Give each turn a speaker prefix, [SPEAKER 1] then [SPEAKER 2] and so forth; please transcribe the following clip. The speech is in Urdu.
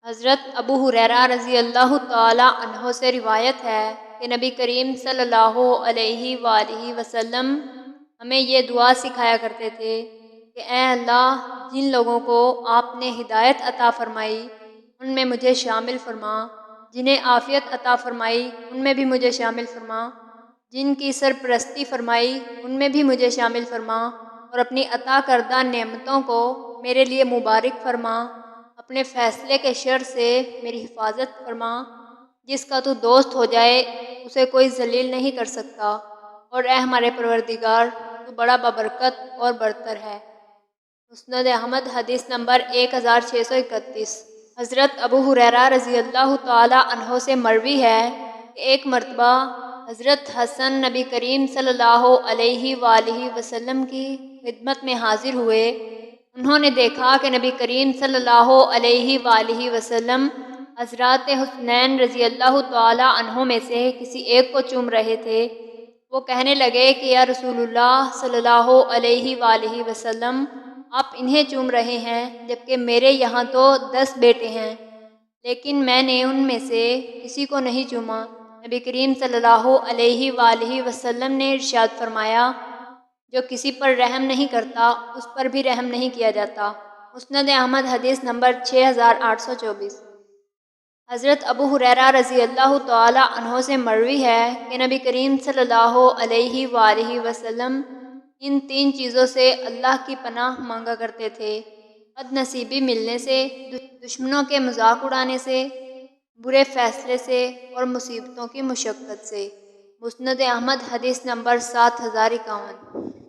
[SPEAKER 1] حضرت ابو ہریرہ رضی اللہ تعالی عنہ سے روایت ہے کہ نبی کریم صلی اللہ علیہ وآلہ وسلم ہمیں یہ دعا سکھایا کرتے تھے کہ اے اللہ، جن لوگوں کو آپ نے ہدایت عطا فرمائی ان میں مجھے شامل فرما، جنہیں عافیت عطا فرمائی ان میں بھی مجھے شامل فرما، جن کی سرپرستی فرمائی ان میں بھی مجھے شامل فرما، اور اپنی عطا کردہ نعمتوں کو میرے لیے مبارک فرما، اپنے فیصلے کے شر سے میری حفاظت فرما۔ جس کا تو دوست ہو جائے اسے کوئی ذلیل نہیں کر سکتا، اور اے ہمارے پروردگار، تو بڑا بابرکت اور برتر ہے۔ مسند احمد حدیث نمبر 1631۔ حضرت ابو ہریرہ رضی اللہ تعالی عنہ سے مروی ہے کہ ایک مرتبہ حضرت حسن نبی کریم صلی اللہ علیہ وآلہ وسلم کی خدمت میں حاضر ہوئے۔ انہوں نے دیکھا کہ نبی کریم صلی اللہ علیہ وآلہ وسلم حضرات حسنین رضی اللہ تعالی عنہ میں سے کسی ایک کو چوم رہے تھے۔ وہ کہنے لگے کہ یا رسول اللہ صلی اللہ علیہ وآلہ وسلم، آپ انہیں چوم رہے ہیں جبکہ میرے یہاں تو 10 بیٹے ہیں، لیکن میں نے ان میں سے کسی کو نہیں چوما۔ نبی کریم صلی اللہ علیہ وآلہ وسلم نے ارشاد فرمایا، جو کسی پر رحم نہیں کرتا اس پر بھی رحم نہیں کیا جاتا۔ مسند احمد حدیث نمبر 6824۔ حضرت ابو ہریرہ رضی اللہ تعالی عنہ سے مروی ہے کہ نبی کریم صلی اللہ علیہ وآلہ وسلم ان 3 چیزوں سے اللہ کی پناہ مانگا کرتے تھے: بد نصیبی ملنے سے، دشمنوں کے مذاق اڑانے سے، برے فیصلے سے، اور مصیبتوں کی مشقت سے۔ مسند احمد حدیث نمبر 7051۔